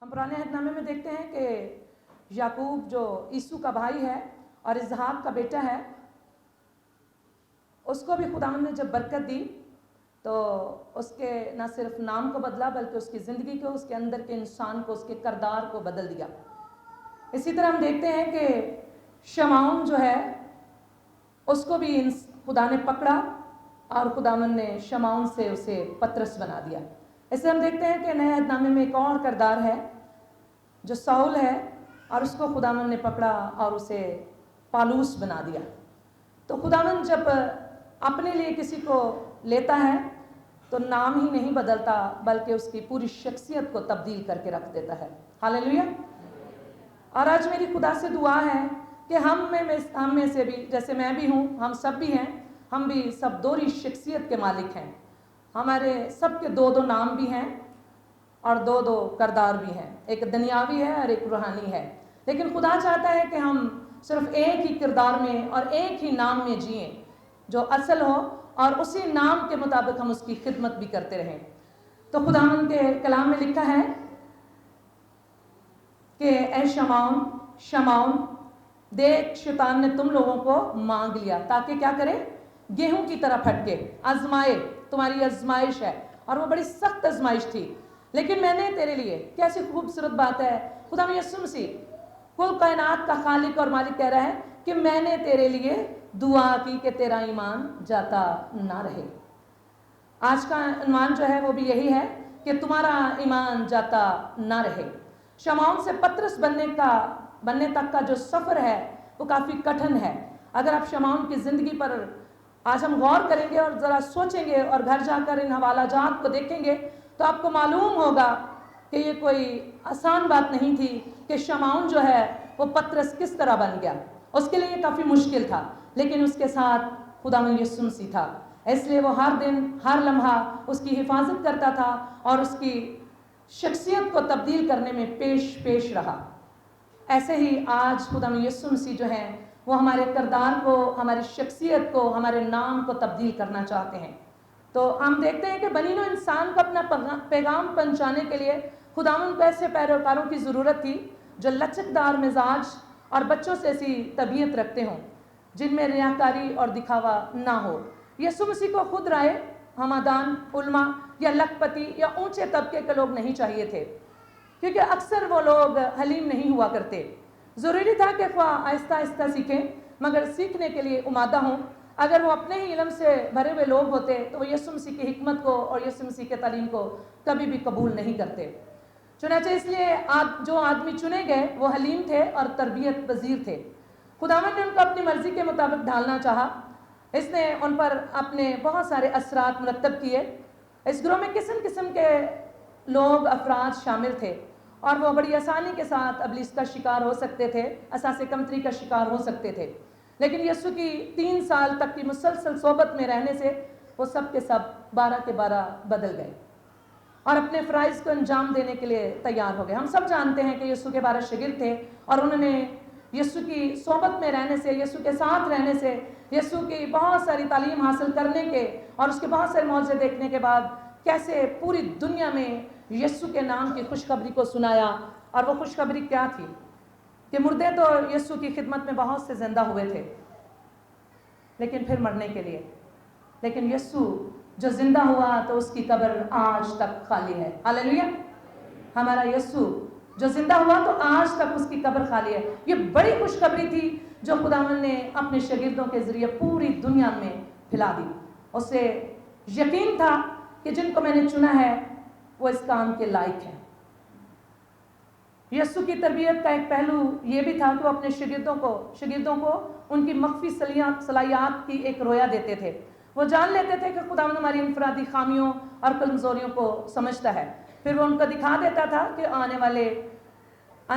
हम पुराने अहदनामे में देखते हैं कि याकूब जो ईसू का भाई है और इसहाक का बेटा है, उसको भी खुदावंद ने जब बरकत दी तो उसके न सिर्फ नाम को बदला बल्कि उसकी ज़िंदगी को, उसके अंदर के इंसान को, उसके किरदार को बदल दिया। इसी तरह हम देखते हैं कि शमाउन जो है उसको भी खुदा ने पकड़ा और खुदावंद ने शमाउन से उसे पतरस बना दिया। इससे हम देखते हैं कि नए अहदनामे में एक और किरदार है जो साउल है और उसको खुदावंद ने पकड़ा और उसे पालूस बना दिया। तो खुदावंद जब अपने लिए किसी को लेता है तो नाम ही नहीं बदलता बल्कि उसकी पूरी शख्सियत को तब्दील करके रख देता है। हालेलुया। और आज मेरी खुदा से दुआ है कि हम में से भी, जैसे मैं भी हूँ, हम सब भी हैं, हम भी सब दोहरी शख्सियत के मालिक हैं। हमारे सब के दो दो नाम भी हैं और दो दो किरदार भी हैं, एक दुनियावी है और एक रूहानी है। लेकिन खुदा चाहता है कि हम सिर्फ एक ही किरदार में और एक ही नाम में जिएं जो असल हो और उसी नाम के मुताबिक हम उसकी खिदमत भी करते रहें। तो खुदावंद के कलाम में लिखा है कि ऐ शमाउन शमाउन, देख शैतान ने तुम लोगों को मांग लिया ताकि क्या करे, गेहूं की तरह फटके, आजमाए, तुम्हारी आजमाइश है। और वो बड़ी सख्त आजमाइश थी, लेकिन मैंने तेरे लिए, कैसी खूबसूरत बात है, खुदा यीशु मसीह कुल कायनात का खालिक और मालिक कह रहा है कि मैंने तेरे लिए दुआ की कि तेरा ईमान जाता ना रहे। आज का ईमान जो है वो भी यही है कि तुम्हारा ईमान जाता ना रहे। शमाउन से पतरस बनने तक का जो सफ़र है वो काफ़ी कठिन है। अगर आप शमाउन की ज़िंदगी पर आज हम गौर करेंगे और ज़रा सोचेंगे और घर जाकर इन हवालाजात को देखेंगे तो आपको मालूम होगा कि ये कोई आसान बात नहीं थी कि शमाउन जो है वो पतरस किस तरह बन गया। उसके लिए ये काफ़ी मुश्किल था, लेकिन उसके साथ खुदावंद यीशु मसीह था, इसलिए वो हर दिन हर लम्हा उसकी हिफाजत करता था और उसकी शख्सियत को तब्दील करने में पेश रहा। ऐसे ही आज खुदावंद यीशु मसीह जो है वो हमारे किरदार को, हमारी शख्सियत को, हमारे नाम को तब्दील करना चाहते हैं। तो हम देखते हैं कि बनीनो इंसान को अपना पैगाम पहुंचाने के लिए खुदावंद को ऐसे पैरोकारों की ज़रूरत थी जो लचकदार मिजाज और बच्चों से ऐसी तबीयत रखते हों, जिनमें रियाकारी और दिखावा ना हो। यीशु मसीह को खुद राय हमादान, उल्मा या लखपति या ऊंचे तबके के लोग नहीं चाहिए थे, क्योंकि अक्सर वो लोग हलीम नहीं हुआ करते। ज़रूरी था कि ख्वाह आहिस्ता आहिस्ता सीखें, मगर सीखने के लिए उमादा हों। अगर वो अपने ही इल्म से भरे हुए लोग होते तो वो यीशु मसीह की हिकमत को और यीशु मसीह के तालीम को कभी भी कबूल नहीं करते। चुनाचे इसलिए जो आदमी चुने गए वो हलीम थे और तरबियत पजीर थे। खुदावंद ने उनको अपनी मर्जी के मुताबिक ढालना चाहा। इसने उन पर अपने बहुत सारे असरात मुरतब किए। इस ग्रोह में किस्म किस्म के लोग, अफराद शामिल थे और वो बड़ी आसानी के साथ अबलीस का शिकार हो सकते थे, असासे कमतरी का शिकार हो सकते थे। लेकिन यीशु की 3 साल तक की मुसलसल सोबत में रहने से वो सब के सब 12 के 12 बदल गए और अपने फ़राइज़ को अंजाम देने के लिए तैयार हो गए। हम सब जानते हैं कि यीशु के 12 शागिर्द थे और उन्होंने यीशु की सोबत में रहने से, यीशु के साथ रहने से, यीशु की बहुत सारी तालीम हासिल करने के और उसके बहुत सारे मौजे देखने के बाद कैसे पूरी दुनिया में यीशु के नाम की खुशखबरी को सुनाया। और वो खुशखबरी क्या थी कि मुर्दे तो यीशु की खिदमत में बहुत से जिंदा हुए थे, लेकिन फिर मरने के लिए। लेकिन यीशु जो जिंदा हुआ तो उसकी कब्र आज तक खाली है। हालेलुया। हमारा यीशु जो जिंदा हुआ तो आज तक उसकी कब्र खाली है। ये बड़ी खुशखबरी थी जो खुदावंद ने अपने शागिर्दों के जरिए पूरी दुनिया में फैला दी। उसे यकीन था कि जिनको मैंने चुना है वो इस काम के लायक है। यीशु की तरबियत का एक पहलू ये भी था कि वो अपने शागिर्दों को उनकी मख्फी सलाहियात की एक रोया देते थे। वो जान लेते थे कि खुदावंद हमारी इनफरादी खामियों और कमजोरियों को समझता है। फिर वो उनको दिखा देता था कि आने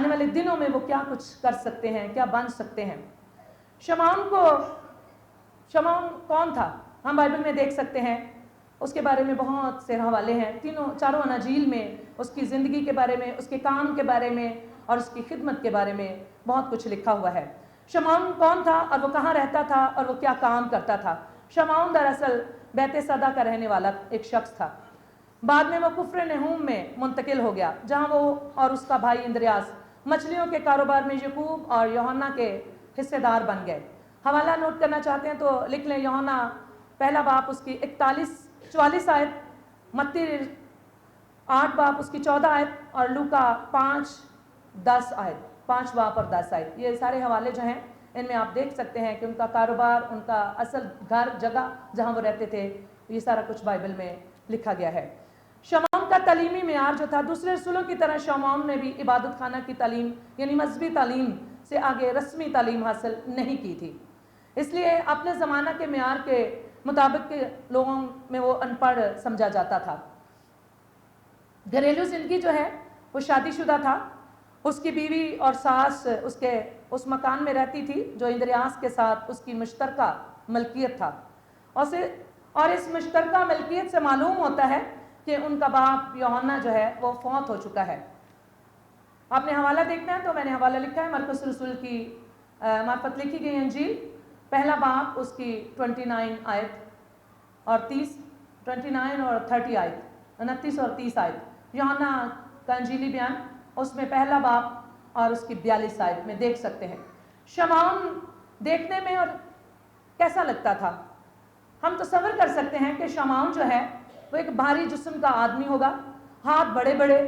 वाले दिनों में वो क्या कुछ कर सकते हैं, क्या बन सकते हैं। शमाउन कौन था? हम बाइबल में देख सकते हैं, उसके बारे में बहुत से हवाले हैं। चारों अनाजील में उसकी ज़िंदगी के बारे में, उसके काम के बारे में और उसकी खिदमत के बारे में बहुत कुछ लिखा हुआ है। शमाउन कौन था और वो कहाँ रहता था और वो क्या काम करता था? शमाउन दरअसल बैत सदा का रहने वाला एक शख्स था। बाद में वो कुफ्र नहूम में मुंतकिल हो गया, जहाँ वो और उसका भाई इंद्रियास मछलियों के कारोबार में यकूब और यूहन्ना के हिस्सेदार बन गए। हवाला नोट करना चाहते हैं तो लिख लें, यूहन्ना पहला बाप उसकी 41-44 आयत, मत्ती 8 बाप उसकी 14 आयत और लूका 5-10 आयत, 5 बाप और 10 आयत। ये सारे हवाले जो हैं इनमें आप देख सकते हैं कि उनका कारोबार, उनका असल घर, जगह जहाँ वो रहते थे, ये सारा कुछ बाइबल में लिखा गया है। शमौन का तालीमी मेयार जो था, दूसरे रसूलों की तरह शमौन ने भी इबादत खाना की तालीम यानी मजहबी तालीम से आगे रस्मी तालीम हासिल नहीं की थी, इसलिए अपने ज़माना के मेयार के मुताबिक के लोगों में वो अनपढ़ समझा जाता था। घरेलू ज़िंदगी जो है वो शादीशुदा था, उसकी बीवी और सास उसके उस मकान में रहती थी जो इंद्रियास के साथ उसकी मुश्तरका मलकियत था, और इस मुश्तरका मलकियत से मालूम होता है कि उनका बाप यूहन्ना जो है वो फौत हो चुका है। आपने हवाला देखना है तो मैंने हवाला लिखा है, मरकुस रसूल की मार्फत लिखी गई अंजील, पहला बाप उसकी 29 आयत और 30, 29 और 30 आयत, 29 और 30 आयत। यूहन्ना का अंजीली बयान उसमें पहला बाप और उसकी 42 आयत में देख सकते हैं। शमौन देखने में और कैसा लगता था? हम तसव्वुर कर सकते हैं कि शमौन जो है वो एक भारी जिस्म का आदमी होगा, हाथ बड़े बड़े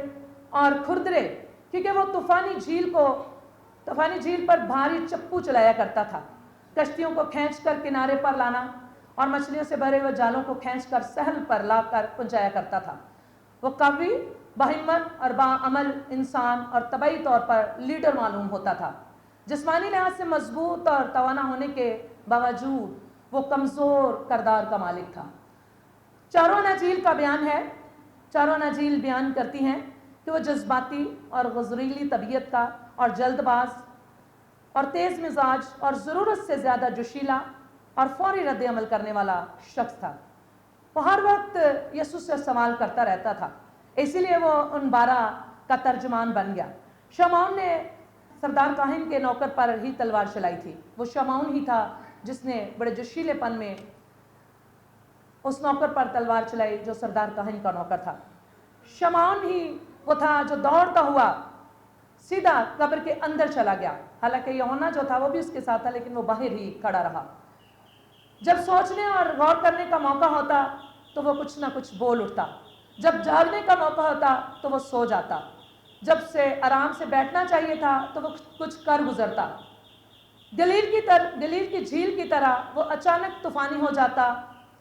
और खुरदरे, क्योंकि वो तूफानी झील पर भारी चप्पू चलाया करता था, कश्तियों को खींचकर किनारे पर लाना और मछलियों से भरे हुए जालों को खींचकर सहल पर लाकर पहुंचाया करता था। वो कवि, बहिम्मत और बाअमल इंसान और तबई तौर पर लीडर मालूम होता था। जिस्मानी लिहाज से मजबूत और तवाना होने के बावजूद वो कमज़ोर करदार का मालिक था। चारों अनाजील का बयान है, चारों अनाजील बयान करती हैं कि वो जज्बाती और गज़रीली तबीयत का और जल्दबाज और तेज़ मिजाज और ज़रूरत से ज़्यादा जोशीला और फौरी रद्द अमल करने वाला शख्स था। वो हर वक्त यसू से सवाल करता रहता था, इसीलिए वो उन 12 का तर्जुमान बन गया। शमौन ने सरदार काहिन के नौकर पर ही तलवार चलाई थी। वो शमौन ही था जिसने बड़े जोशीलेपन में उस नौकर पर तलवार चलाई जो सरदार काहिन का नौकर था। शमौन ही वो था जो दौड़ता हुआ सीधा कब्र के अंदर चला गया। हालांकि यूहन्ना जो था वो भी उसके साथ था, लेकिन वो बाहर ही खड़ा रहा। जब सोचने और गौर करने का मौका होता तो वो कुछ ना कुछ बोल उठता, जब जागने का मौका होता तो वो सो जाता, जब से आराम से बैठना चाहिए था तो वो कुछ कर गुजरता। गलील की झील की तरह वो अचानक तूफानी हो जाता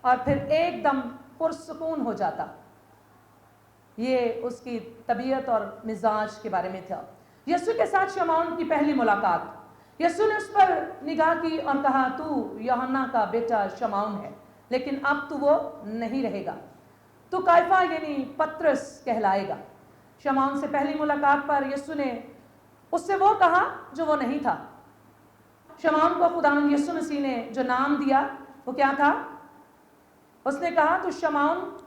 और फिर एकदम पुरसुकून हो जाता। ये उसकी तबीयत और मिजाज के बारे में था। यसू के साथ शमौन की पहली मुलाकात, यसू ने उस पर निगाह की और कहा, तू यूहन्ना का बेटा शमौन है, लेकिन अब तू वो नहीं रहेगा, तू कायफा यानी पतरस कहलाएगा। शमौन से पहली मुलाकात पर यसू ने उससे वो कहा जो वो नहीं था। शमौन को खुदावंद यसू मसीह ने जो नाम दिया वो क्या था? उसने कहा, तू शमौन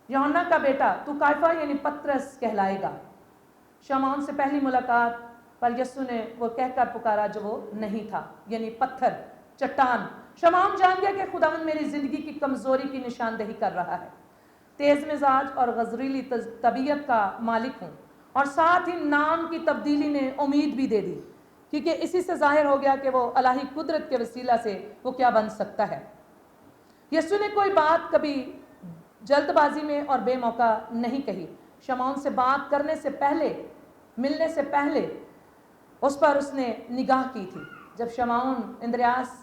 यूहन्ना का बेटा, तू कायफा यानी पतरस कहलाएगा। शमौन से पहली मुलाकात पर यसू ने वो कहकर पुकारा जो वो नहीं था, यानी पत्थर, चट्टान। शमौन जान गया कि खुदावंद मेरी जिंदगी की कमजोरी की निशानदेही कर रहा है। तेज मिजाज और गजरीली तबीयत का मालिक हूँ, और साथ ही नाम की तब्दीली ने उम्मीद भी दे दी, क्योंकि इसी से जाहिर हो गया कि वो अलाही कुदरत के वसीला से वो क्या बन सकता है। यसू ने कोई बात कभी जल्दबाजी में और बेमौका नहीं कही। शमौन से बात करने से पहले, मिलने से पहले उस पर उसने निगाह की थी। जब शमौन इंद्रियास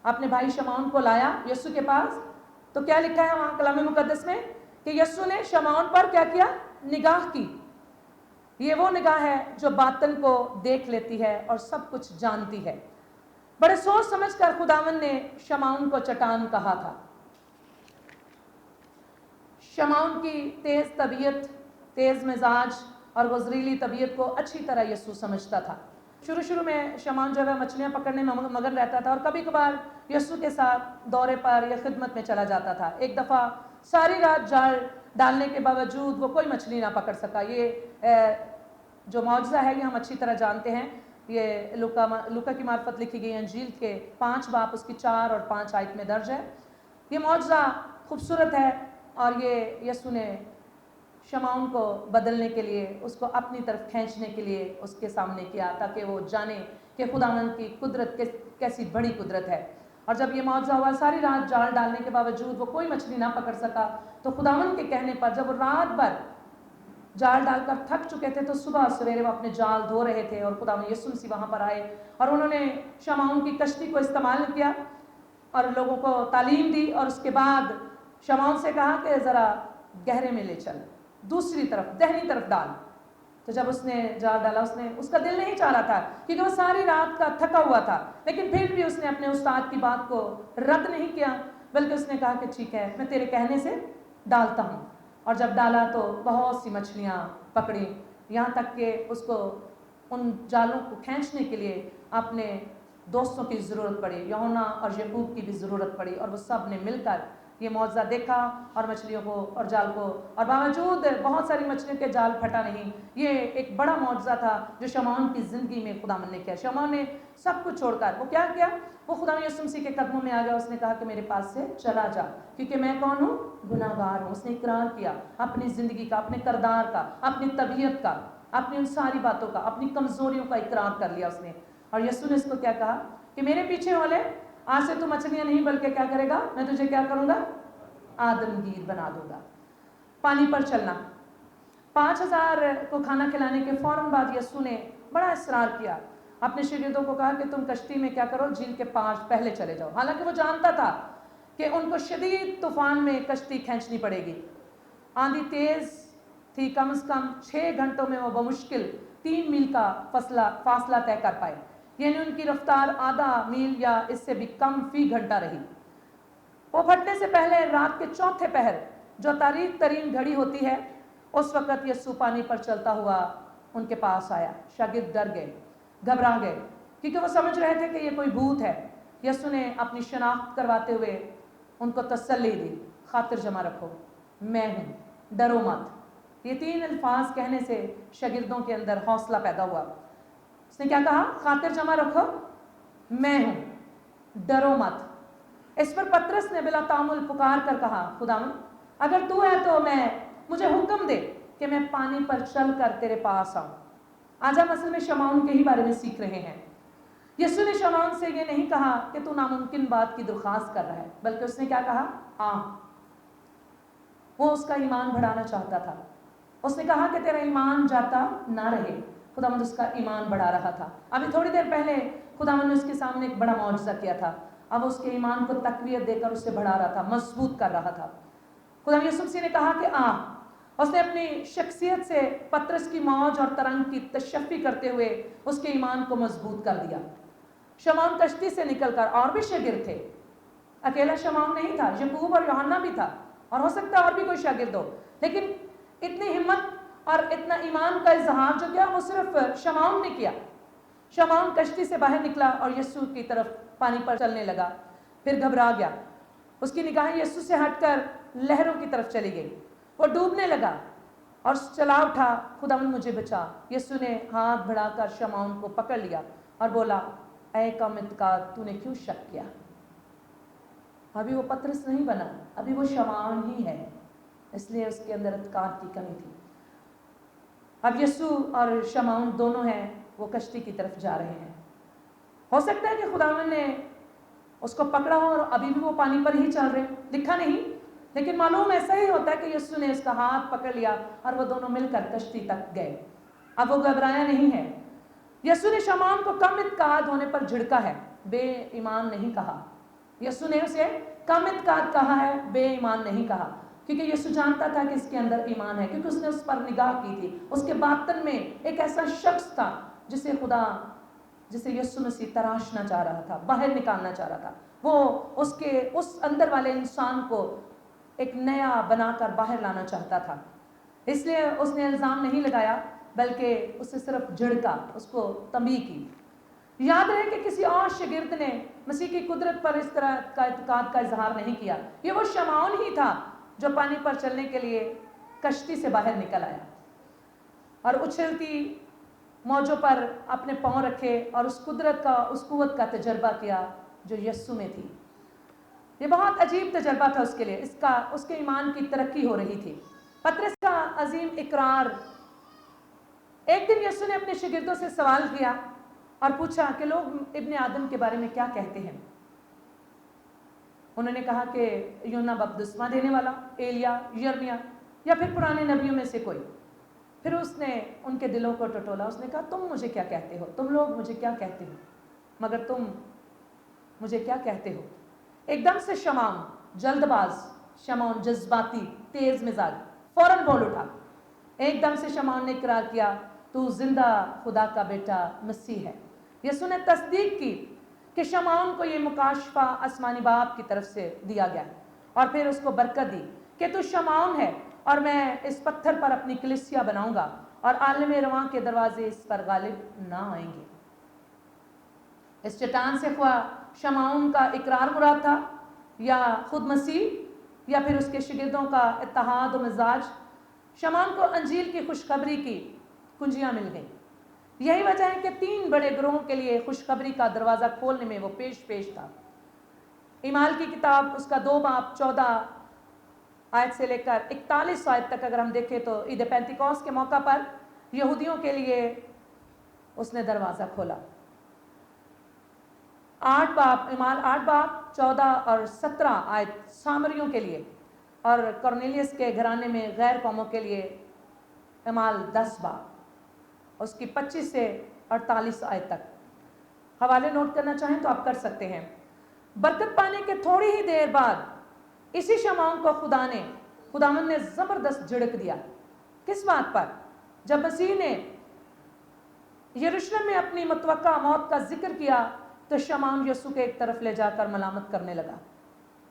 अपने भाई शमौन को लाया यसू के पास, तो क्या लिखा है वहाँ कलाम मुकद्दस में कि यसू ने शमौन पर क्या किया? निगाह की। ये वो निगाह है जो बातन को देख लेती है और सब कुछ जानती है। बड़े सोच समझकर खुदावन ने शमौन को चट्टान कहा था। शमौन की तेज़ तबीयत, तेज़ मिजाज और गजरीली तबीयत को अच्छी तरह यसू समझता था। शुरू में शमौन जो है मछलियाँ पकड़ने में मगन रहता था और कभी कभार यसू के साथ दौरे पर या खिदमत में चला जाता था। एक दफ़ा सारी रात जाल डालने के बावजूद वो कोई मछली ना पकड़ सका। ये जो मौजज़ा है ये हम अच्छी तरह जानते हैं। ये लूका की मार्फत लिखी गई अंजील के 5 बाप उसकी 4 और 5 आयत में दर्ज है। ये मौजज़ा खूबसूरत है और ये यसू ने शमौन को बदलने के लिए, उसको अपनी तरफ खींचने के लिए उसके सामने किया, ताकि वो जाने कि खुदावंद की कुदरत कैसी बड़ी कुदरत है। और जब ये मौजज़ा हुआ, सारी रात जाल डालने के बावजूद वो कोई मछली ना पकड़ सका, तो खुदावंद के कहने पर जब वो रात भर जाल डालकर थक चुके थे, तो सुबह सवेरे वो अपने जाल धो रहे थे और खुदावंद यीशु मसीह वहाँ पर आए और उन्होंने शमौन की कश्ती को इस्तेमाल किया और लोगों को तालीम दी। और उसके बाद शमौन से कहा कि ज़रा गहरे में ले चल, दूसरी तरफ दहनी तरफ डाल। तो जब उसने जाल डाला, उसका दिल नहीं चाह रहा था क्योंकि वो सारी रात का थका हुआ था, लेकिन फिर भी उसने अपने उस्ताद की बात को रद्द नहीं किया, बल्कि उसने कहा कि ठीक है, मैं तेरे कहने से डालता हूँ। और जब डाला तो बहुत सी मछलियाँ पकड़ी, यहाँ तक कि उसको उन जालों को खींचने के लिए अपने दोस्तों की ज़रूरत पड़ी, यूहन्ना और याकूब की भी ज़रूरत पड़ी, और वो सब ने मिलकर ये मौजज़ा देखा और मछलियों को और जाल को, और बावजूद बहुत सारी मछलियों के जाल फटा नहीं। ये एक बड़ा मौजज़ा था जो शमौन की ज़िंदगी में खुदावंद ने किया। शमौन ने सब कुछ छोड़कर वो क्या किया, वो खुदावंद यीशु मसीह के कदमों में आ गया। उसने कहा कि मेरे पास से चला जा, क्योंकि मैं कौन हूँ, गुनाहगार हूँ। उसने इकरार किया अपनी ज़िंदगी का, अपने करदार का, अपनी तबीयत का, अपनी उन सारी बातों का, अपनी कमज़ोरियों का इकरार कर लिया उसने। और यीशु ने इसको क्या कहा कि मेरे पीछे वाले, आज से तू मछलियाँ नहीं बल्कि क्या करेगा, मैं तुझे क्या करूँगा, आदमगीर बना दूंगा। पानी पर चलना। 5000 को खाना खिलाने के फौरन बाद यीशु ने बड़ा इसरार किया, अपने शागिर्दों को कहा कि तुम कश्ती में क्या करो, झील के पास पहले चले जाओ। हालांकि वो जानता था कि उनको शदीद तूफान में कश्ती खींचनी पड़ेगी। आंधी तेज थी, कम से कम 6 घंटों में वो बमुश्किल 3 मील का फासला तय कर पाए, यानी उनकी रफ्तार आधा मील या इससे भी कम फी घंटा रही। वो फटने से पहले रात के चौथे पहर, जो तारीख तरीन घड़ी होती है, उस वक़्त यीशु पानी पर चलता हुआ उनके पास आया। शागिर्द डर गए, घबरा गए, क्योंकि वो समझ रहे थे कि ये कोई भूत है। यीशु ने अपनी शनाख्त करवाते हुए उनको तसल्ली दी, खातिर जमा रखो, मैं हूँ, डरो मत। ये 3 अल्फाज कहने से शागिर्दों के अंदर हौसला पैदा हुआ। उसने क्या कहा, खातिर जमा रखो, मैं हूँ, डरो मत। इस पर पतरस ने बिला तामुल पुकार कर कहा, खुदावंद अगर तू है तो मुझे हुक्म दे कि मैं पानी पर चल कर तेरे पास आऊं। आज हम असल में शमौन के ही बारे में सीख रहे हैं। यीशु ने शमौन से ये नहीं कहा कि तू नामुमकिन बात की दरख्वास्त कर रहा है, बल्कि उसने क्या कहा, आ। वो उसका ईमान बढ़ाना चाहता था। उसने कहा कि तेरा ईमान जाता ना रहे। खुदावंद उसका ईमान बढ़ा रहा था। अभी थोड़ी देर पहले खुदावंद ने उसके सामने एक बड़ा मौजज़ा किया था, अब उसके ईमान को तकवीत देकर उसे बढ़ा रहा था, मजबूत कर रहा था। खुदा यीशु मसीह ने कहा कि आ। उसने अपनी शख्सियत से पतरस की मौज और तरंग की तशफ़ी करते हुए उसके ईमान को मजबूत कर दिया। शमौन कश्ती से निकलकर, और भी शागिर्द थे, अकेला शमौन नहीं था, याकूब और यूहन्ना भी था, और हो सकता है और भी कोई शागिर्द हो, लेकिन इतनी हिम्मत और इतना ईमान का इजहार जो किया वो सिर्फ शमौन ने किया। शमौन कश्ती से बाहर निकला और यीशु की तरफ पानी पर चलने लगा, फिर घबरा गया। उसकी निगाहें यीशु से हटकर लहरों की तरफ चली गई। वो डूबने लगा और चला उठा, खुदावंद मुझे बचा। यीशु ने हाथ बढ़ाकर शमौन को पकड़ लिया और बोला, ऐ कम इत्काद, तूने क्यों शक किया। अभी वो पतरस नहीं बना, अभी वो शमौन ही है, इसलिए उसके अंदर इत्काद की कमी थी। अब यीशु और शमौन दोनों हैं, वो कश्ती की तरफ जा रहे हैं। हो सकता है कि खुदावंद ने उसको पकड़ा हो और अभी भी वो पानी पर ही चल रहे, लिखा नहीं, लेकिन मालूम ऐसा ही होता है कि यीशु ने उसका हाथ पकड़ लिया और वो दोनों मिलकर कश्ती तक गए। अब वो घबराया नहीं है। यीशु ने शमौन को कम इत्काद होने पर झिड़का है, बेईमान नहीं कहा। यीशु ने उसे कम इत्काद कहा है, बेईमान नहीं कहा, क्योंकि यीशु जानता था कि इसके अंदर ईमान है, क्योंकि उसने उस पर निगाह की थी। उसके बातन में एक ऐसा शख्स था जिसे यीशु मसीह तराशना चाह रहा था, बाहर निकालना चाह रहा था। वो उसके उस अंदर वाले इंसान को एक नया बनाकर बाहर लाना चाहता था। इसलिए उसने इल्ज़ाम नहीं लगाया, बल्कि उसे सिर्फ झिड़का, उसको तंबीह की। याद रहे कि किसी और शागिर्द ने मसीह की कुदरत पर इस तरह का इत्काद का इजहार नहीं किया। ये वो शमौन ही था जो पानी पर चलने के लिए कश्ती से बाहर निकल आया और उछलती मौजों पर अपने पांव रखे और उस कुदरत का, उस कुव्वत का तजर्बा किया जो यीशु में थी। ये बहुत अजीब तजर्बा था उसके लिए, उसके ईमान की तरक्की हो रही थी। पतरस का अजीम इकरार। एक दिन यीशु ने अपने शागिर्दों से सवाल किया और पूछा कि लोग इब्ने आदम के बारे में क्या कहते हैं। उन्होंने कहा कि यूहन्ना बपतिस्मा देने वाला, एलिया, यिर्मयाह या फिर पुराने नबियों में से कोई। फिर उसने उनके दिलों को टटोला, उसने कहा तुम मुझे क्या कहते हो, तुम लोग मुझे क्या कहते हो, मगर तुम मुझे क्या कहते हो। एकदम से शमौन जल्दबाज, शमौन जज्बाती, तेज मिजाज, फौरन बोल उठा। एकदम से शमौन ने इकरार किया, तू जिंदा खुदा का बेटा मसीह है। यीशु ने तस्दीक की कि शमौन को ये मुकाशफा आसमानी बाप की तरफ से दिया गया और फिर उसको बरकत दी कि तू शमौन है और मैं इस पत्थर पर अपनी कलीसिया बनाऊंगा और आलम रवां के दरवाजे इस पर गालिब ना आएंगे। इस चट्टान से ख्वा शमौन का इकरार मुराद था या खुद मसीह या फिर उसके शागिर्दों का इत्तेहाद व मिजाज, शमौन को अंजील की खुशखबरी की कुंजियां मिल गई। यही वजह है कि 3 बड़े ग्रोहों के लिए खुशखबरी का दरवाज़ा खोलने में वो पेश था। ईमाल की किताब उसका 2 बाब 14 आयत से लेकर 41 आयत तक अगर हम देखें तो ईद पेंतिकोस के मौका पर यहूदियों के लिए उसने दरवाज़ा खोला। 8 बाब ईमाल 8 बाब 14 और 17 आयत सामरियों के लिए और कॉर्नेलियस के घराने में गैर कौमों के लिए ईमाल 10 बाब उसकी 25 से 48 आयत तक। हवाले नोट करना चाहें तो आप कर सकते हैं। बरकत पाने के थोड़ी ही देर बाद इसी शमौन को खुदावन ने जबरदस्त झिड़क दिया। किस बात पर? जब मसीह ने यरूशलेम में अपनी मुतवक्का मौत का जिक्र किया तो शमौन यीशु के एक तरफ ले जाकर मलामत करने लगा,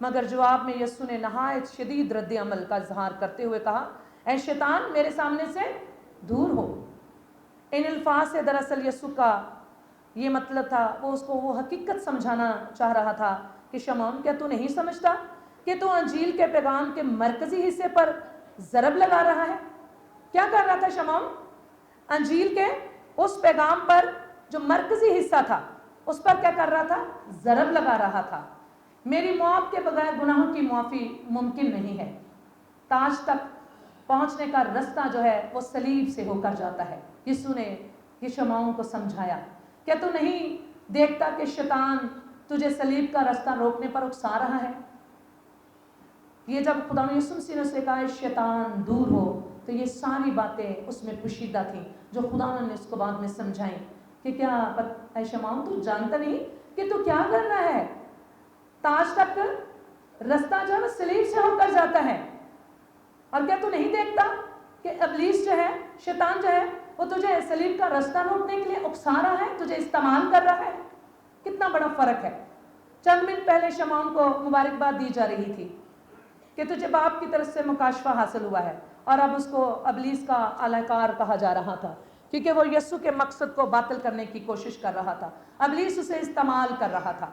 मगर जवाब में यीशु ने नहायत शदीद रद्द अमल का इजहार करते हुए कहा, ऐ शैतान मेरे सामने से दूर हो। इन अल्फाज से दरअसल यीशु का ये मतलब था, वो उसको वो हकीकत समझाना चाह रहा था कि शमौन क्या तू नहीं समझता कि तू अंजील के पैगाम के मरकजी हिस्से पर ज़रब लगा रहा है। क्या कर रहा था शमौन? अंजील के उस पैगाम पर जो मरकजी हिस्सा था उस पर क्या कर रहा था? ज़रब लगा रहा था। मेरी मौत के बगैर गुनाहों की माफ़ी मुमकिन नहीं है। ताज तक पहुंचने का रास्ता जो है वो सलीब से होकर जाता है। यीशु ने ये शमौन को समझाया, क्या तू नहीं देखता कि शैतान तुझे सलीब का रास्ता रोकने पर उकसा रहा है? ये जब खुदा यीशु मसीह ने उसे कहा शैतान दूर हो, तो ये सारी बातें उसमें पोशीदा थी जो खुदा ने उसको बाद में समझाई कि क्या शमौन तू जानता नहीं कि तू क्या कर रहा है? ताज तक रास्ता जो है सलीब से होकर जाता है। और क्या तू नहीं देखता कि इब्लीस जो है, शैतान जो है, वो तुझे सलीब का रास्ता रोकने के लिए उकसा रहा है, तुझे इस्तेमाल कर रहा है। कितना बड़ा फर्क है। चंद मिनट पहले शमौन को मुबारकबाद दी जा रही थी कि तुझे बाप की तरफ से मुकाशफा हासिल हुआ है, और अब उसको इब्लीस का अलाकार कहा जा रहा था क्योंकि वो यीशु के मकसद को बातिल करने की कोशिश कर रहा था। इब्लीस उसे इस्तेमाल कर रहा था।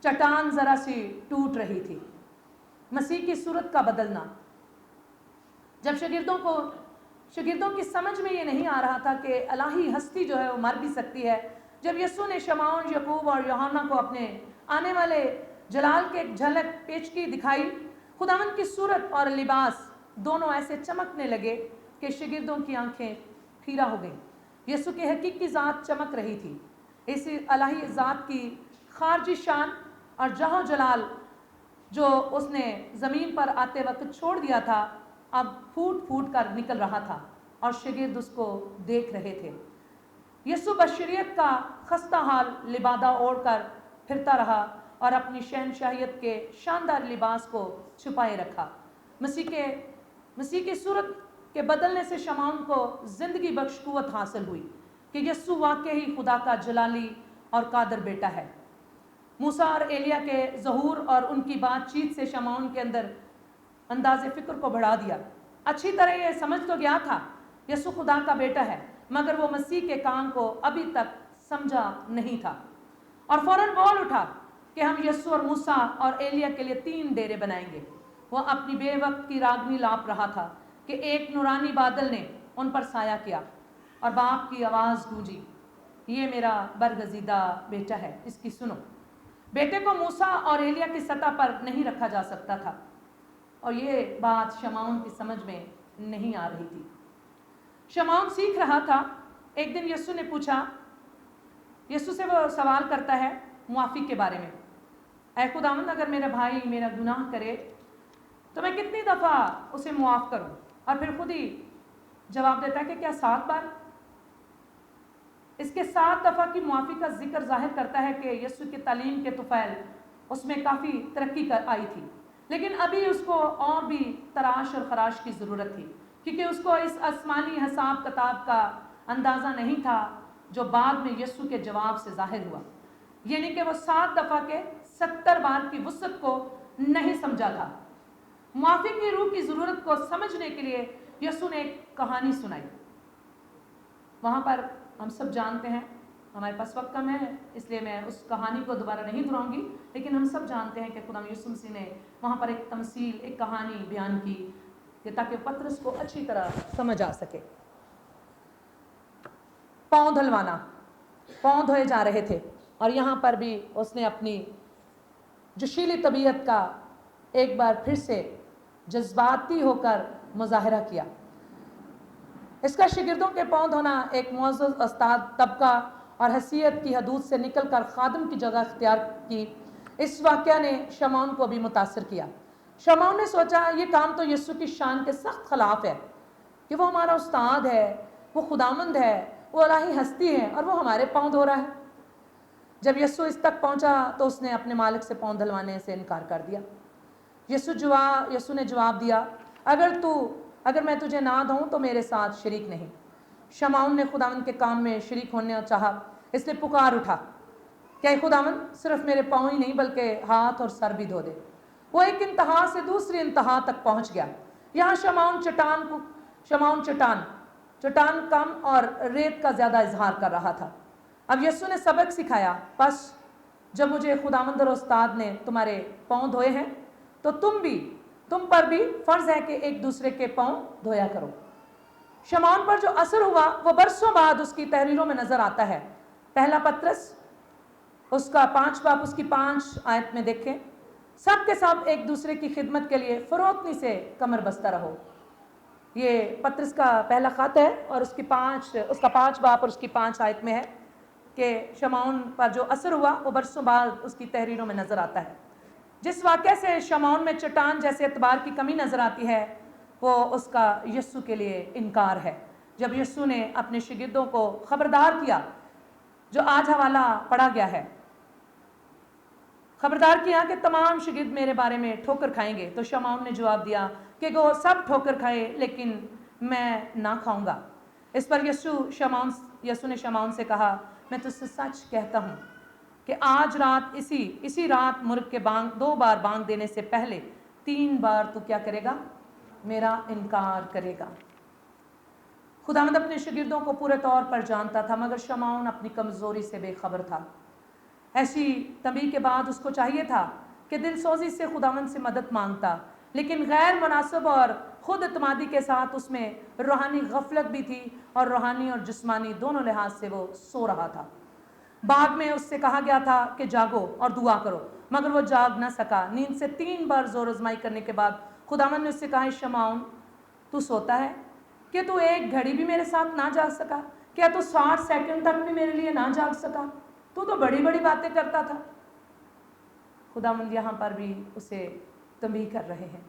चट्टान जरा सी टूट रही थी। मसीह की सूरत का बदलना। जब शागिर्दों की समझ में ये नहीं आ रहा था कि इलाही हस्ती जो है वो मर भी सकती है, जब यीशु ने शमौन, याकूब और यूहन्ना को अपने आने वाले जलाल के झलक पेशगी दिखाई, खुदावंद की सूरत और लिबास दोनों ऐसे चमकने लगे कि शागिर्दों की आंखें फीरा हो गई। यीशु की हकीकी ज़ात चमक रही थी। इसी इलाही ज़ात की खारजी शान और जहाँ जलाल जो उसने ज़मीन पर आते वक्त छोड़ दिया था, अब फूट फूट कर निकल रहा था और शागिर्द उसको देख रहे थे। यीशु बशरियत का खस्ता हाल लिबादा ओढ़कर फिरता रहा और अपनी शहनशाहियत के शानदार लिबास को छुपाए रखा। मसीह की सूरत के बदलने से शमौन को ज़िंदगी बख्श कुव्वत हासिल हुई कि यीशु वाकई ही खुदा का जलाली और कादर बेटा है। मूसा और एलिया के ज़हूर और उनकी बातचीत से शमौन के अंदर अंदाज़े फ़िक्र को बढ़ा दिया। अच्छी तरह ये समझ तो गया था यीशु खुदा का बेटा है, मगर वो मसीह के काम को अभी तक समझा नहीं था और फ़ौरन बोल उठा कि हम यीशु और मूसा और एलिया के लिए 3 डेरे बनाएंगे। वो अपनी बेवक्त की रागनी लाप रहा था कि एक नूरानी बादल ने उन पर साया किया और बाप की आवाज़ गूंजी, ये मेरा बरगजीदा बेटा है, इसकी सुनो। बेटे को मूसा और एलिया की सतह पर नहीं रखा जा सकता था। और ये बात शमौन की समझ में नहीं आ रही थी। शमौन सीख रहा था। एक दिन यीशु ने पूछा, यीशु से वो सवाल करता है मुआफ़ी के बारे में, ऐ खुदावंद अगर मेरा भाई मेरा गुनाह करे तो मैं कितनी दफ़ा उसे मुआफ़ करूं? और फिर खुद ही जवाब देता है कि क्या 7 बार? इसके 7 दफ़ा की मुआफ़ी का जिक्र जाहिर करता है कि यीशु की तालीम के तुफ़ैल उसमें काफ़ी तरक्की कर आई थी, लेकिन अभी उसको और भी तराश और खराश की ज़रूरत थी, क्योंकि उसको इस आसमानी हिसाब किताब का अंदाज़ा नहीं था जो बाद में यीशु के जवाब से जाहिर हुआ। यानी कि वो 7 दफ़ा के 70 बार की वुसअत को नहीं समझा था। मुआफ़ी की रूह की ज़रूरत को समझने के लिए यीशु ने एक कहानी सुनाई। वहाँ पर हम सब जानते हैं, हमारे पास वक्त कम है इसलिए मैं उस कहानी को दोबारा नहीं दोहराऊंगी, लेकिन हम सब जानते हैं कि खुदा यीशु मसीह ने वहाँ पर एक तमसील, एक कहानी बयान की कि ताकि पतरस को अच्छी तरह समझ आ सके। पाँव धुलवाना, पाँव धोए जा रहे थे और यहाँ पर भी उसने अपनी जोशीली तबीयत का एक बार फिर से जज्बाती होकर मुजाहरा किया। इसका शागिर्दों के पाँव धोना एक मुअज़्ज़ज़ उस्ताद तबका और हैसियत की हदूद से निकलकर खादिम की जगह इख्तियार की। इस वाक़या ने शमौन को भी मुतासर किया। शमौन ने सोचा ये काम तो यीशु की शान के सख्त खिलाफ है कि वो हमारा उस्ताद है, वो खुदामंद है, वो इलाही हस्ती है और वो हमारे पाँव धो रहा है। जब यीशु इस तक पहुंचा तो उसने अपने मालिक से पाँव धुलवाने से इनकार कर दिया। यीशु ने जवाब दिया, अगर मैं तुझे ना दूं तो मेरे साथ शरीक नहीं। शमौन ने खुदावंद के काम में शरीक होने चाहा, इसलिए पुकार उठा, क्या खुदावंद सिर्फ मेरे पाँव ही नहीं बल्कि हाथ और सर भी धो दे। वो एक इंतहा से दूसरी इंतहा तक पहुंच गया। यहाँ शमौन चट्टान कम और रेत का ज़्यादा इजहार कर रहा था। अब यीशु ने सबक सिखाया, बस जब मुझे खुदावंद और उस्ताद ने तुम्हारे पाँव धोए हैं तो तुम पर भी फ़र्ज़ है कि एक दूसरे के पाँव धोया करो। शमौन पर जो असर हुआ वो बरसों बाद उसकी तहरीरों में नज़र आता है। पहला पतरस उसका 5 बाब उसकी 5 आयत में देखें, सब के सब एक दूसरे की खिदमत के लिए फ़रोतनी से कमर बस्ता रहो। ये पतरस का पहला ख़त है और उसका 5 बाब और उसकी 5 आयत में है कि शमौन पर जो असर हुआ वो बरसों बाद उसकी तहरीरों में नज़र आता है। जिस वाक़े से शमौन में चट्टान जैसे एतबार की कमी नज़र आती है वो उसका यीशु के लिए इनकार है। जब यीशु ने अपने शागिर्दों को ख़बरदार किया, जो आज हवाला पढ़ा गया है, ख़बरदार किया कि तमाम शागिर्द मेरे बारे में ठोकर खाएंगे, तो शमौन ने जवाब दिया कि वो सब ठोकर खाए लेकिन मैं ना खाऊंगा। इस पर यीशु ने शमौन से कहा, मैं तुझसे सच कहता हूँ कि आज रात इसी रात मुर्ग के 2 बार बांग देने से पहले 3 बार तू क्या करेगा? मेरा इनकार करेगा। खुदावंद अपने शागिर्दों को पूरे तौर पर जानता था, मगर शमौन अपनी कमज़ोरी से बेखबर था। ऐसी तंबीह के बाद उसको चाहिए था कि दिलसोजी से खुदावंद से मदद मांगता, लेकिन गैर मुनासिब और खुद एतमादी के साथ उसमें रूहानी गफलत भी थी और रूहानी और जिस्मानी दोनों लिहाज से वो सो रहा था। बाद में उससे कहा गया था कि जागो और दुआ करो, मगर वो जाग ना सका। नींद से 3 बार जोर आजमाई करने के बाद खुदावंद ने उससे कहा, शमौन तू सोता है कि तू एक घड़ी भी मेरे साथ ना जाग सका? क्या तू 60 सेकंड तक भी मेरे लिए ना जाग सका? तू तो बड़ी बड़ी बातें करता था। खुदावंद यहाँ पर भी उसे तंबीह कर रहे हैं।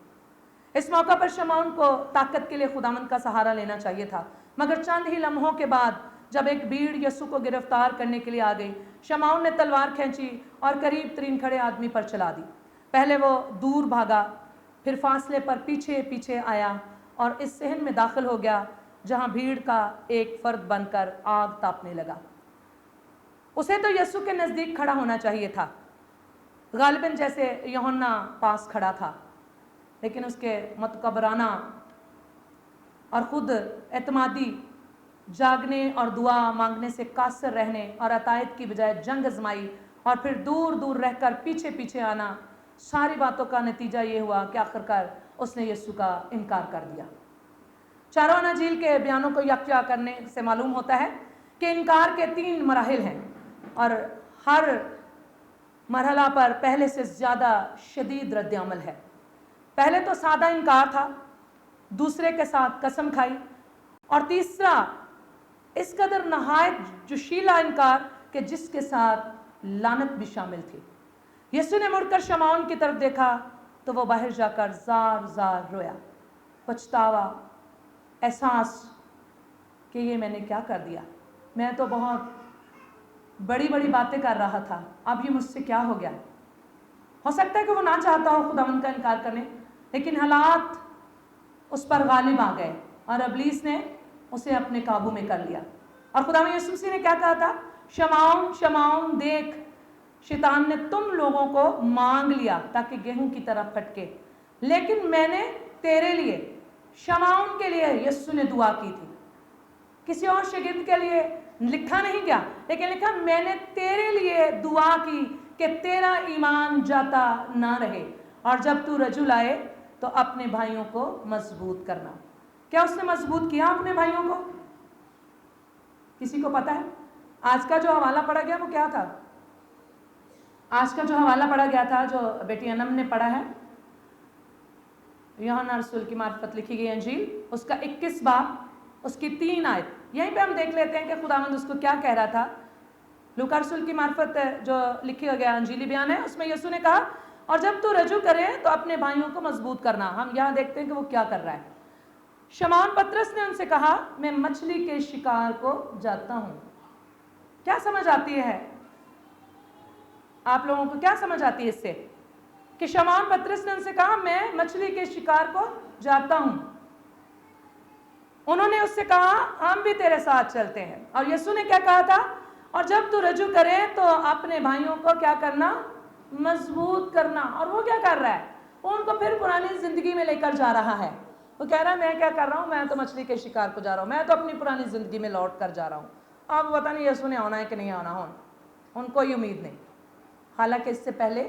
इस मौका पर शमौन को ताकत के लिए खुदावंद का सहारा लेना चाहिए था, मगर चंद ही लम्हों के बाद जब एक भीड़ यीशु को गिरफ्तार करने के लिए आ गई, शमौन ने तलवार खींची और करीब 3 खड़े आदमी पर चला दी। पहले वो दूर भागा, फिर फासले पर पीछे पीछे आया और इस सहन में दाखिल हो गया जहां भीड़ का एक फर्द बनकर आग तापने लगा। उसे तो यीशु के नज़दीक खड़ा होना चाहिए था, गालिबन जैसे यूहन्ना पास खड़ा था, लेकिन उसके मतकबराना और ख़ुद एतमादी जागने और दुआ मांगने से कासर रहने और अतायत की बजाय जंग आजमाई और फिर दूर दूर रहकर पीछे पीछे आना, सारी बातों का नतीजा ये हुआ कि आखिरकार उसने यीशु का इनकार कर दिया। चारों अनाजील के बयानों को यकजा करने से मालूम होता है कि इनकार के 3 मराहिल हैं और हर मरहला पर पहले से ज़्यादा शदीद रद्द अमल है। पहले तो सादा इनकार था, दूसरे के साथ कसम खाई, और तीसरा इस कदर नहायत जोशीला इनकार कि जिसके साथ लानत भी शामिल थी। यीशु ने मुड़कर शमौन की तरफ देखा तो वो बाहर जाकर जार जार रोया, पछतावा, एहसास कि ये मैंने क्या कर दिया, मैं तो बहुत बड़ी बड़ी बातें कर रहा था, अब ये मुझसे क्या हो गया। हो सकता है कि वो ना चाहता हो खुदावंद का इनकार करने, लेकिन हालात उस पर गालिब आ गए और इब्लीस ने उसे अपने काबू में कर लिया। और खुदावंद यीशु मसीह ने क्या कहा था? शमौन शमौन देख, शैतान ने तुम लोगों को मांग लिया ताकि गेहूं की तरह फटके, लेकिन मैंने तेरे लिए, शमौन के लिए यीशु ने दुआ की थी। किसी और शागिर्द के लिए लिखा नहीं गया, लेकिन लिखा मैंने तेरे लिए दुआ की कि तेरा ईमान जाता ना रहे, और जब तू रजू लाए तो अपने भाइयों को मजबूत करना। क्या उसने मजबूत किया अपने भाइयों को? किसी को पता है? आज का जो हवाला पढ़ा गया वो क्या था? आज का जो हवाला पढ़ा गया था, जो बेटी अनम ने पढ़ा है, यूहन्ना रसूल की मार्फत लिखी गई अंजील, उसका 21 बाब, उसकी 3 आयत। यहीं पे हम देख लेते हैं कि खुदावंद उसको क्या कह रहा था। लूका रसूल की मार्फत जो लिखा गया अंजीली बयान है, उसमें यीशु ने कहा और जब तू रजू करे तो अपने भाइयों को मजबूत करना। हम यहाँ देखते हैं कि वो क्या कर रहा है। शमौन पतरस ने उनसे कहा, मैं मछली के शिकार को जाता हूँ। क्या समझ आती है आप लोगों को? क्या समझ आती है इससे कि शमौन पतरस ने उनसे कहा मैं मछली के शिकार को जाता हूं। उन्होंने उससे कहा हम भी तेरे साथ चलते हैं। और यीशु ने क्या कहा था? और जब तू रजू करे तो अपने भाइयों को क्या करना? मजबूत करना। और वो क्या कर रहा है? वो उनको फिर पुरानी जिंदगी में लेकर जा रहा है। वो कह रहा है मैं क्या कर रहा हूं, मैं तो मछली के शिकार को जा रहा हूं, मैं तो अपनी पुरानी जिंदगी में लौट कर जा रहा हूं। अब पता नहीं यीशु ने आना है कि नहीं आना, हो उनको कोई उम्मीद नहीं। हालांकि इससे पहले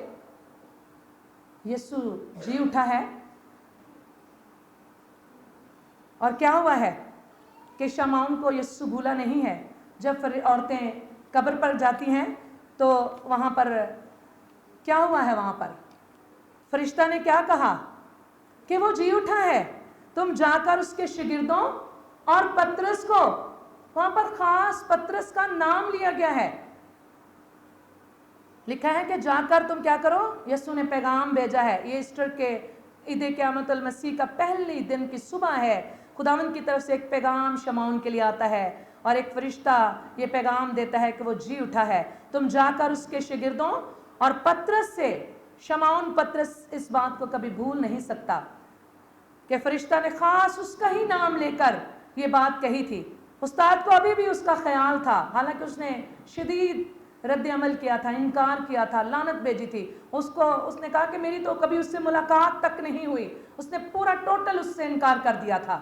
यीशु जी उठा है, और क्या हुआ है कि शमौन को यीशु भूला नहीं है। जब औरतें कब्र पर जाती हैं तो वहाँ पर क्या हुआ है? वहाँ पर फरिश्ता ने क्या कहा कि वो जी उठा है, तुम जाकर उसके शागिर्दों और पतरस को, वहाँ पर खास पतरस का नाम लिया गया है, लिखा है कि जाकर तुम क्या करो? यीशु ने पैगाम भेजा है। ये ईस्टर के ईद क़यामतुल मसीह का पहली दिन की सुबह है। खुदावंद की तरफ से एक पैगाम शमौन के लिए आता है और एक फरिश्ता ये पैगाम देता है कि वो जी उठा है, तुम जाकर उसके शागिर्दों और पतरस से। शमौन पतरस इस बात को कभी भूल नहीं सकता कि फरिश्ता ने खास उसका ही नाम लेकर ये बात कही थी। उस्ताद को अभी भी उसका ख्याल था, हालांकि उसने शदीद रद्द अमल किया था, इनकार किया था, लानत भेजी थी उसको। उसने कहा कि मेरी तो कभी उससे मुलाकात तक नहीं हुई। उसने पूरा टोटल उससे इनकार कर दिया था।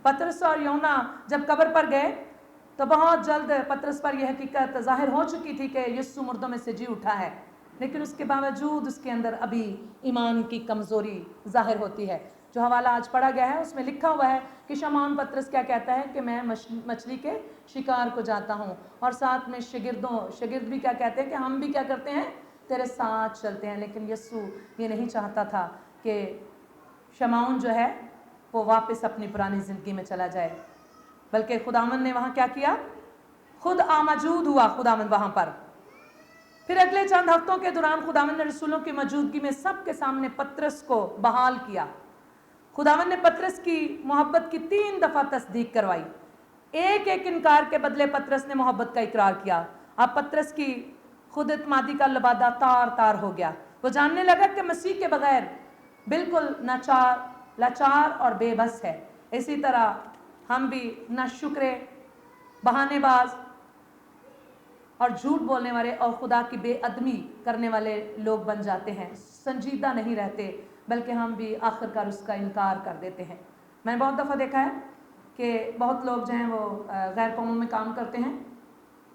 पतरस और यूहन्ना जब कब्र पर गए तो बहुत जल्द पतरस पर यह हकीकत जाहिर हो चुकी थी कि यीशु मुर्दों में से जी उठा है, लेकिन उसके बावजूद उसके अंदर अभी ईमान की कमज़ोरी जाहिर होती है। जो हवाला आज पढ़ा गया है उसमें लिखा हुआ है कि शमौन पतरस क्या कहता है कि मैं मछली के शिकार को जाता हूँ, और साथ में शागिर्द भी क्या कहते हैं कि हम भी क्या करते हैं? तेरे साथ चलते हैं। लेकिन यीशु ये नहीं चाहता था कि शमौन जो है वो वापस अपनी पुरानी ज़िंदगी में चला जाए, बल्कि खुदावंद ने वहाँ क्या किया? खुद आमौजूद हुआ खुदावंद वहाँ पर। फिर अगले चंद हफ्तों के दौरान खुदावंद ने रसूलों की मौजूदगी में सबके सामने पतरस को बहाल किया। खुदावंद ने पतरस की मोहब्बत की 3 दफ़ा तस्दीक करवाई। एक एक इनकार के बदले पतरस ने मोहब्बत का इकरार किया। अब पतरस की खुद इत्मादी का लबादा तार तार हो गया। वो जानने लगा कि मसीह के बगैर बिल्कुल लाचार और बेबस है। इसी तरह हम भी नाशुक्रे, बहानेबाज और झूठ बोलने वाले और खुदा की बेअदबी करने वाले लोग बन जाते हैं। संजीदा नहीं रहते, बल्कि हम भी आखिरकार उसका इनकार कर देते हैं। मैंने बहुत दफ़ा देखा है कि बहुत लोग जो हैं वो गैर कौमों में काम करते हैं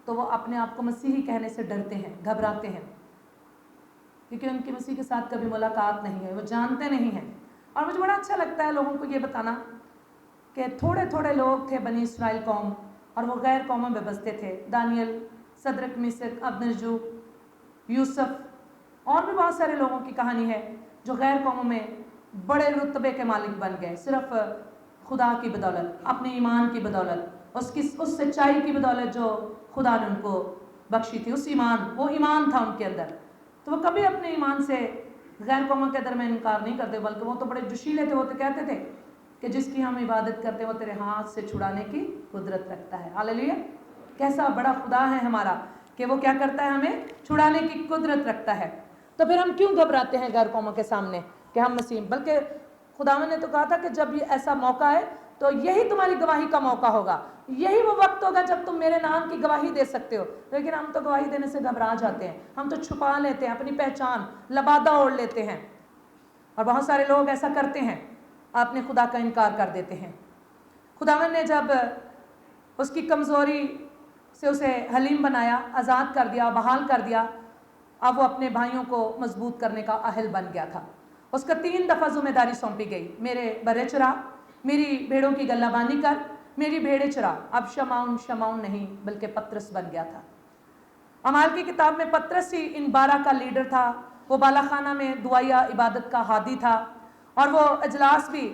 तो वो अपने आप को मसीही कहने से डरते हैं, घबराते हैं, क्योंकि उनकी मसीह के साथ कभी मुलाकात नहीं है, वो जानते नहीं हैं। और मुझे बड़ा अच्छा लगता है लोगों को ये बताना कि थोड़े थोड़े लोग थे बनी इस्राइल कौम, और वो गैर कौमों में बसते थे। दानियल, सदरक, मिसक, अबदनजूब, यूसुफ और भी बहुत सारे लोगों की कहानी है जो गैर कौमों में बड़े रुतबे के मालिक बन गए, सिर्फ खुदा की बदौलत, अपने ईमान की बदौलत, उस सच्चाई की बदौलत जो खुदा ने उनको बख्शी थी, उस ईमान, वो ईमान था उनके अंदर। तो वो कभी अपने ईमान से गैर कौमों के दरमियान इनकार नहीं करते, बल्कि वो तो बड़े जोशीले थे। वो तो कहते थे कि जिसकी हम इबादत करते हैं वो तेरे हाथ से छुड़ाने की कुदरत रखता है। हालेलुया! कैसा बड़ा खुदा है हमारा कि वो क्या करता है, हमें छुड़ाने की कुदरत रखता है। तो फिर हम क्यों घबराते हैं गैर कौमों के सामने कि हम मसीह, बल्कि खुदावंद ने तो कहा था कि जब ये ऐसा मौका है तो यही तुम्हारी गवाही का मौका होगा, यही वो वक्त होगा जब तुम मेरे नाम की गवाही दे सकते हो। लेकिन हम तो गवाही देने से घबरा जाते हैं, हम तो छुपा लेते हैं अपनी पहचान, लबादा ओढ़ लेते हैं। और बहुत सारे लोग ऐसा करते हैं, अपने खुदा का इनकार कर देते हैं। खुदावंद ने जब उसकी कमज़ोरी से उसे हलीम बनाया, आज़ाद कर दिया, बहाल कर दिया, अब वो अपने भाइयों को मजबूत करने का अहल बन गया था। उसका 3 दफ़ा जिम्मेदारी सौंपी गई, मेरे बर्रे चरा, मेरी भेड़ों की गल्लाबानी कर, मेरी भेड़ें चरा। अब शमाउन शमाउन नहीं बल्कि पतरस बन गया था। अमाल की किताब में पतरस ही इन 12 का लीडर था। वो बालाखाना में दुआया इबादत का हादी था, और वो अजलास भी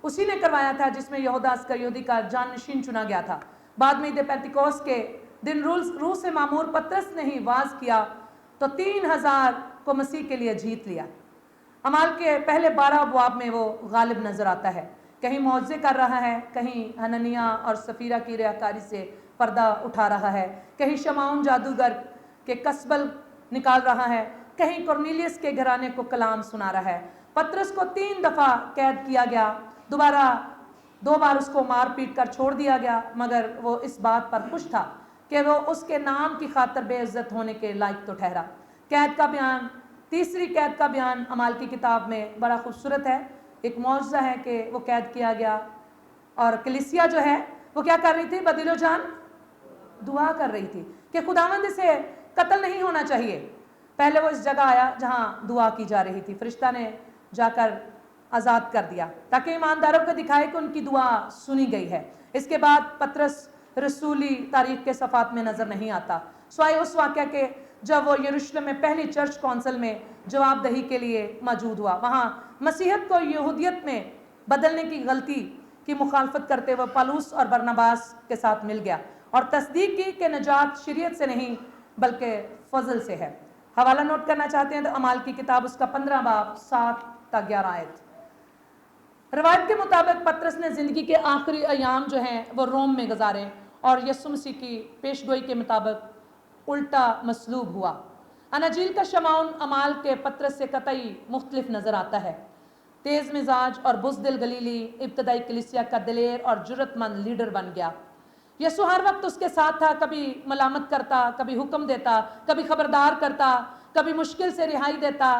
उसी ने करवाया था जिसमें यहूदा इस्करियोती का जाननशीन चुना गया था। बाद में ईद पेंतिकोस के दिन रूस से मामूर पतरस ने ही वाज किया तो 3000 को मसीह के लिए जीत लिया। अमाल के पहले 12 अबवाब में वो गालिब नजर आता है, कहीं मौजे कर रहा है, कहीं हननिया और सफीरा की रियाकारी से पर्दा उठा रहा है, कहीं शमाउन जादूगर के कसबल निकाल रहा है, कहीं कुरनेलियस के घराने को कलाम सुना रहा है। पतरस को 3 दफ़ा कैद किया गया, दोबारा 2 बार उसको मार पीट कर छोड़ दिया गया, मगर वो इस बात पर खुश था कि वो उसके नाम की खातर बेइज्जत होने के लायक तो ठहरा। कैद का बयान, तीसरी कैद का बयान अमाल की किताब में बड़ा खूबसूरत है। एक मौजज़ा है कि वो कैद किया गया और कलीसिया जो है वो क्या कर रही थी, बदिलो जान दुआ कर रही थी कि खुदावंद से कत्ल नहीं होना चाहिए। पहले वो इस जगह आया जहां दुआ की जा रही थी, फरिश्ता ने जाकर आज़ाद कर दिया ताकि ईमानदारों को दिखाए कि उनकी दुआ सुनी गई है। इसके बाद पतरस रसूली तारीख के सफ़ात में नज़र नहीं आता, स्वाय उस वाक़या के जब वो यरूशलेम में पहली चर्च कौंसिल में जवाबदही के लिए मौजूद हुआ। वहाँ मसीहत को यहूदियत में बदलने की गलती की मुखालफत करते हुए पौलुस और बरनबास के साथ मिल गया और तस्दीक की कि नजात शरीयत से नहीं बल्कि फजल से है। हवाला नोट करना चाहते हैं तो अमाल की किताब उसका 15 बाब 7 ता 11 आयत। रवायत के मुताबिक पतरस ने ज़िंदगी के आखिरी अयाम जो हैं वो रोम में गुजारे और यसु मसीह की पेशगोई के मुताबिक उल्टा मसलूब हुआ। अनाजील का शमाउन अमाल के पतरस से कतई मुख्तलिफ नज़र आता है। तेज़ मिजाज और बुज़दिल गलीली इब्तदाई कलीसिया का दिलेर और जुर्रतमंद लीडर बन गया। यसु हर वक्त उसके साथ था, कभी मलामत करता, कभी हुक्म देता, कभी खबरदार करता, कभी मुश्किल से रिहाई देता,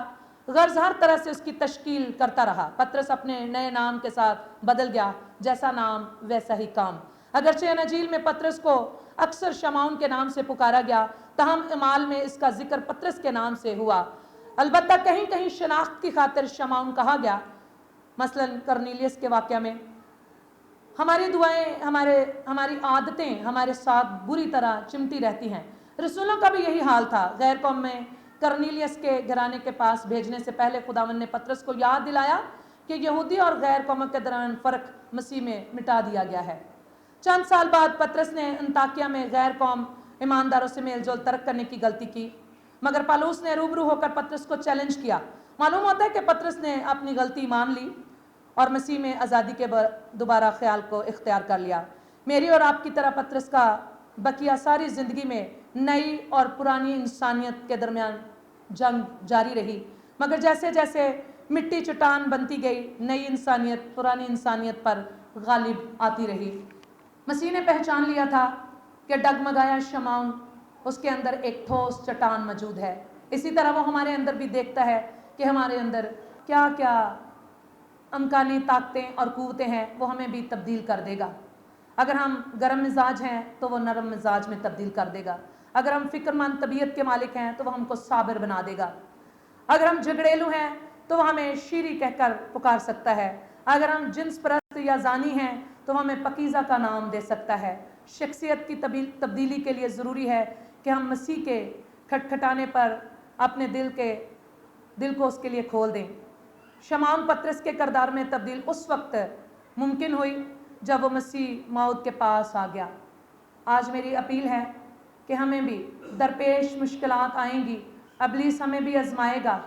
गर्ज हर तरह से उसकी तश्कील करता रहा। पतरस अपने नए नाम के साथ बदल गया, जैसा नाम वैसा ही काम। अगरचे अनाजील में पतरस को अक्सर शमाउन के नाम से पुकारा गया, तहम अमाल में इसका जिक्र पतरस के नाम से हुआ। अलबत्ता कहीं कहीं शनाख्त की खातिर शमाउन कहा गया, मसलन कुरनेलियस के वाक़या में। हमारी दुआएं, हमारी आदतें हमारे साथ बुरी तरह चिमटी रहती हैं। रसूलों का भी यही हाल था। गैर कौम में कुरनेलियस के घराने के पास भेजने से पहले खुदावंद ने पतरस को याद दिलाया कि यहूदी और गैर कौम के दरमियान फ़र्क मसीह में मिटा दिया गया है। चंद साल बाद पतरस ने अंताकिया में गैर कौम ईमानदारों से मेलजोल तर्क करने की गलती की, मगर पौलुस ने रूबरू होकर पतरस को चैलेंज किया। मालूम होता है कि पतरस ने अपनी गलती मान ली और मसीह में आज़ादी के दोबारा ख्याल को इख्तियार कर लिया। मेरी और आपकी तरह पतरस का बकिया सारी ज़िंदगी में नई और पुरानी इंसानियत के दरमियान जंग जारी रही, मगर जैसे जैसे मिट्टी चट्टान बनती गई, नई इंसानियत पुरानी इंसानियत पर गालिब आती रही। मसीह ने पहचान लिया था कि डगमगाया शमाउन, उसके अंदर एक ठोस चट्टान मौजूद है। इसी तरह वो हमारे अंदर भी देखता है कि हमारे अंदर क्या क्या अमकानी ताकतें और क़ुव्वतें हैं, वो हमें भी तब्दील कर देगा। अगर हम गर्म मिजाज हैं तो वो नरम मिजाज में तब्दील कर देगा। अगर हम फ़िक्रमंद तबीयत के मालिक हैं तो वह हमको साबिर बना देगा। अगर हम झगड़ेलू हैं तो वह हमें शीरी कहकर पुकार सकता है। अगर हम जिन्स परस्त या जानी हैं तो हमें पकीज़ा का नाम दे सकता है। शख्सियत की तब्दीली के लिए ज़रूरी है कि हम मसीह के खटखटाने पर अपने दिल को उसके लिए खोल दें। शमौन पतरस के किरदार में तब्दील उस वक्त मुमकिन हुई जब वो मसीह मौत के पास आ गया। आज मेरी अपील है कि हमें भी दरपेश मुश्किलात आएंगी, इब्लीस हमें भी आजमाएगा,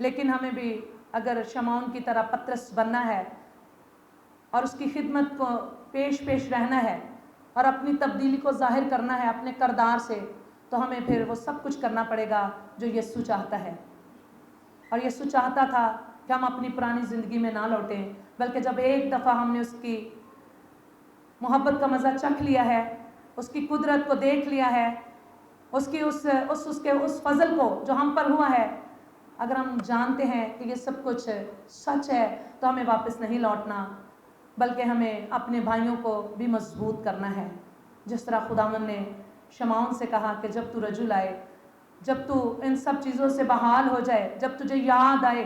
लेकिन हमें भी अगर शमौन की तरह पतरस बनना है और उसकी खिदमत को पेश रहना है और अपनी तब्दीली को जाहिर करना है अपने किरदार से, तो हमें फिर वो सब कुछ करना पड़ेगा जो यीशु चाहता है। और यीशु चाहता था कि हम अपनी पुरानी ज़िंदगी में ना लौटें, बल्कि जब एक दफ़ा हमने उसकी मोहब्बत का मज़ा चख लिया है, उसकी कुदरत को देख लिया है, उसकी उस फजल को जो हम पर हुआ है, अगर हम जानते हैं कि ये सब कुछ सच है, तो हमें वापस नहीं लौटना, बल्कि हमें अपने भाइयों को भी मजबूत करना है। जिस तरह खुदावंद ने शमौन से कहा कि जब तू रजू लाए, जब तू इन सब चीज़ों से बहाल हो जाए, जब तुझे याद आए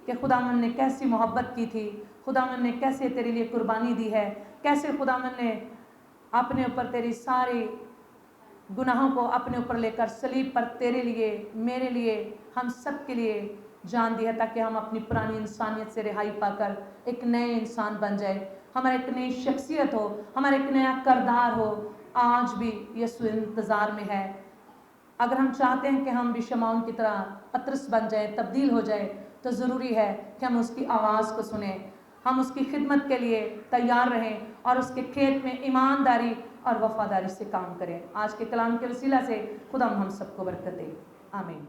कि खुदावंद ने कैसी मोहब्बत की थी, खुदावंद ने कैसे तेरे लिए कुर्बानी दी है, कैसे खुदावंद ने अपने ऊपर तेरी सारी गुनाहों को अपने ऊपर लेकर सलीब पर तेरे लिए, मेरे लिए, हम सब के लिए जान दी है, ताकि हम अपनी पुरानी इंसानियत से रिहाई पाकर एक नए इंसान बन जाए, हमारा एक नई शख्सियत हो, हमारा एक नया किरदार हो। आज भी यीशु इंतज़ार में है। अगर हम चाहते हैं कि हम भी शमौन की तरह पतरस बन जाए, तब्दील हो जाए, तो ज़रूरी है कि हम उसकी आवाज़ को सुने, हम उसकी खिदमत के लिए तैयार रहें और उसके खेत में ईमानदारी और वफादारी से काम करें। आज के कलाम के वसीला से खुदा हम सबको बरकत दे। आमीन।